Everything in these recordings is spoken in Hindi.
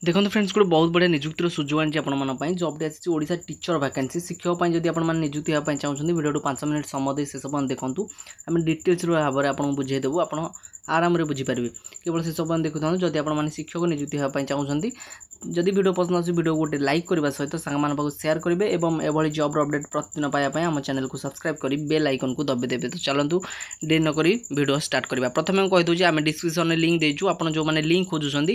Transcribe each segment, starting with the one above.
देखो फ्रेंड्स गोटे बहुत बढ़िया निजुक्तिर सुजोग आनी आप जब आसी ओडिशा टीचर वैकेंसी शिक्षक जब आप निजुक्ति होगा चाहते वीडियो 5 मिनट समय से सब देखूँ आम डिटेल्स भाव में आपको बुझेदेवु आप आराम से बुझीपारे केवल से सब देखु था जब आप शिक्षक निजुक्ति होगा चाहते जदि वीडियो पसंद आसे वीडियो गोटे लाइक करने सहित सांग पाक शेयर करेंगे और एभली जॉब अपडेट प्रतिदिन पाइबा आम चैनल को सब्सक्राइब कर बेल आइकन को दबे देते। तो चलतु डे नक वीडियो स्टार्ट करवा। प्रथम कहीदे आम डिस्क्रिप्शन में लिंक देचु आप जो मैंने लिंक खोजुंट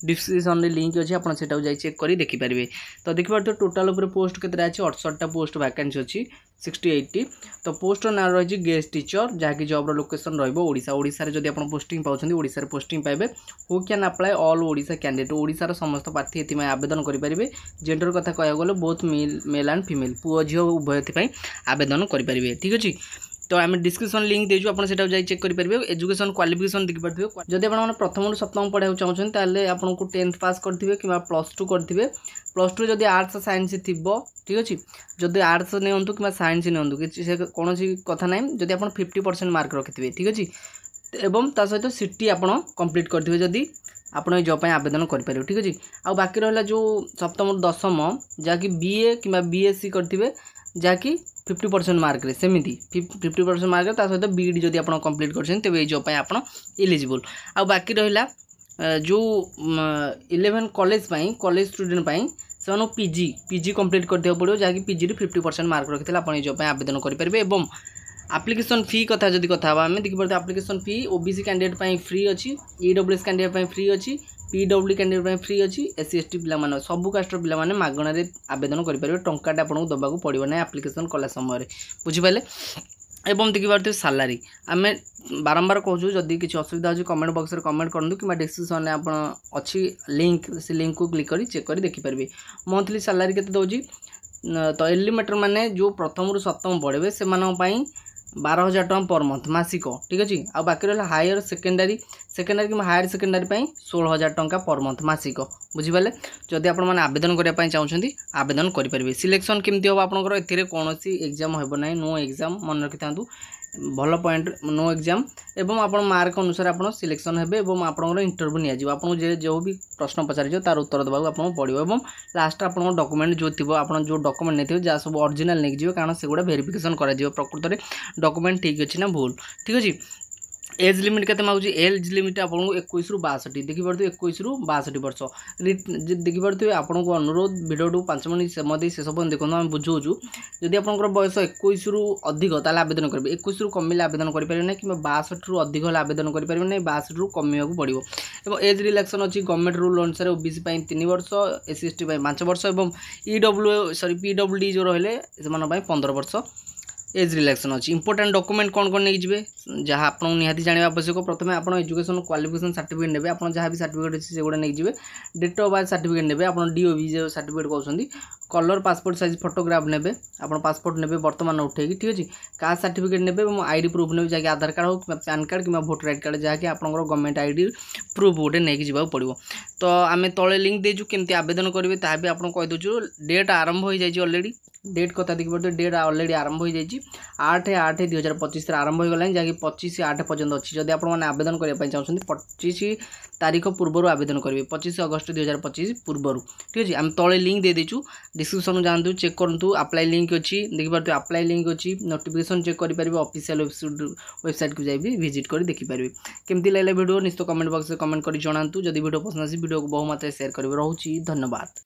डिस्क्रिप्शन में लिंक अच्छे आप चेक कर देखिपारे। तो देखिए टोटाल उपर पोस्ट के 68टा पोस्ट वैकेंसी अच्छी 68 तो पोस्ट ना रही गेस्ट टीचर जहाँकि जॉब लोकेशन रोशा ओडिशा जब आप पोस्टिंग पाँच ओडिशा पोस्टिंग पाइबे who can apply all Odisha candidate ओडिशार समस्त प्रार्थी ये आवेदन करेंगे। जेंडर कथा कह गले बहुत मेल एंड फीमेल पुओ झील उभय आवेदन करेंगे। ठीक अच्छे तो आम डिस्क्रिप्शन लिंक देचु आप चेक करेंगे। एजुकेशन क्वालिफिकेशन देखी पारे जब आप प्रथम रु सप्तम पढ़ाई चाहते आपको 10th पास करेंगे कि +2 करेंगे +2 जब आर्ट्स साइंस थी ठीक अच्छे जब आर्ट्स नियंतु कि साइंस नियंतु कि कौन कथा ना जब आप 50% मार्क रखिथे ठीक अच्छे एवं ता सहित सीटी आप कंप्लीट करेंगे जदि आपड़ जॉब आवेदन करेंगे। ठीक अच्छे आ बाकी रहा जो सप्तम दशम जहाँकि BA कि BSc करेंगे जहाँकि 50% मार्क रे सेमिति 50% मार्क सहित BEd जदि आप कंप्लीट कर तेज ये जॉब आप इलिजिबल। आ बाकी रहा जो 11 कॉलेज स्टूडेंट से पीजी कंप्लीट कर दिया पड़ो जहाँकि पीजी 50% मार्क रखी आप जॉब आवेदन करेंगे। और एप्लिकेशन फी कथा जब कथा आम देखिए एप्लिकेशन फी OBC कैंडिडेट फ्री अच्छी EWS कैंडिडेट फ्री अच्छी PW कैंडिडेट फ्री अच्छी SC ST पिला सबू कास्टर पिला मागणारे आवेदन करेंगे टंकाटा आपको दबाक पड़ो ना एप्लिकेशन कला समय बुझिपारे। एवं देखिए सालारी आम बारंबार कहूँ जदि किसी असुविधा अच्छी कमेंट बॉक्स में कमेंट करूँ कि डिस्क्रिप्शन में आप अच्छी लिंक से लिंक को क्लिक कर चेक कर देखिपारे। मंथली सालारी केते दौजी तो एर्ली मैटर माने जो प्रथम रु सप्तम पढ़े से 12,000 टଙ୍କା पर मंथ मासिक ठीक अच्छे आ बाकी रहा हायर सेकेंडरी कि हायर सेकेंडरी 16,000 टଙ୍କା पर मंथ मासिक बुझिपारे। जदि आप आवेदन करने चाहते आवेदन करेंगे। सिलेक्शन केमती हम आपंकर ए कौन एग्जाम हो ना नो एग्जाम मन रखि था भल पॉइंट नो एग्जाम एवं आप मार्क अनुसार आप सिलेक्शन हेबे और आपंकर इंटरव्यू नि आपको जो भी प्रश्न पचार तार उत्तर देवाक आपको पड़ो और लास्ट आप डॉक्यूमेंट जो थी आप जो डॉक्यूमेंट नहीं जहाँ सब ओरिजिनल नहीं जाए कारण से वेरिफिकेशन कर प्रकृत में डॉक्यूमेंट ठीक अच्छे ना भूल ठीक अच्छे। एज लिमिट के मांगुची एज लिमिट आपको 21 रु 62 देखिए 21 रु 62 वर्ष देखिए आपको अनुरोध वीडियो 5 मिनट समय से सब देखो आम बुझाऊँ जदि आप बयस 21 रु अधिक ताल आवेदन करेंगे 21 रु कमिले आवेदन करेंगे ना कि 62 रु अधिक आवेदन करेंगे ना 62 रु कमिया पड़ो। और एज रिलैक्शन अच्छी गवर्नमेंट रूल अनुसार OBC 3 वर्ष SC ST 5 वर्ष और PWD जो रही से 15 वर्ष एज रिलैक्शन अच्छी। इंपोर्टेंट डॉक्यूमेंट कौन कौन नहीं जी जहाँ आपको निहाती जाना आवश्यक प्रथम आप एजुकेशन क्वालिफिकेशन सर्टिफिकेट ने आप जहाँ भी सर्टिफिकेट अच्छे से नहीं जी डेट ऑफ बर्थ सर्टिफिकेट ने आप DOB जो सर्टिफिकेट कहते कलर पासपोर्ट साइज फोटोग्राफ ने आप पासपोर्ट ने वर्तमान उठेगी ठीक अच्छे कास्ट सर्टिफिकेट ने ID प्रूफ ने जैसे आधार कार्ड हो पैन कार्ड कि भोटर आई कार्ड जहाँकि आप गवर्नमेंट ID प्रूफ गोटे नहीं जावाक पड़ो। तो आम तले लिंक देचु केमती आवेदन करेंगे ता भी आपको कहीदे डेट आरंभ हो जाए ऑलरेडी डेट कथा देखिए डेट ऑलरेडी आरंभ हो जाए 8/8/2025 आरंभ हो गला जहाँकि 25/8 पर्यंत अच्छी जब आप आवेदन करने चाहते 25 तारीख पूर्व आवेदन करेंगे 25 अगस्त 2025 पूर्व ठीक अच्छे आम तले लिंक दे देचु डिस्क्रिप्शन जातु चेक करूँ अप्लाई लिंक अच्छी देखिए अप्लाई लिंक अच्छी नोटिफिकेशन चेक करेंगे ऑफिशियल वेबसाइट को जाए विजिट कर देखिपारे। केमती लगे वीडियो निश्चित कमेंट बॉक्स में कमेंट कर जनातु जदि वीडियो पसंद आसी वीडियो को बहु मात्रा शेयर करेंगे। रोची धन्यवाद।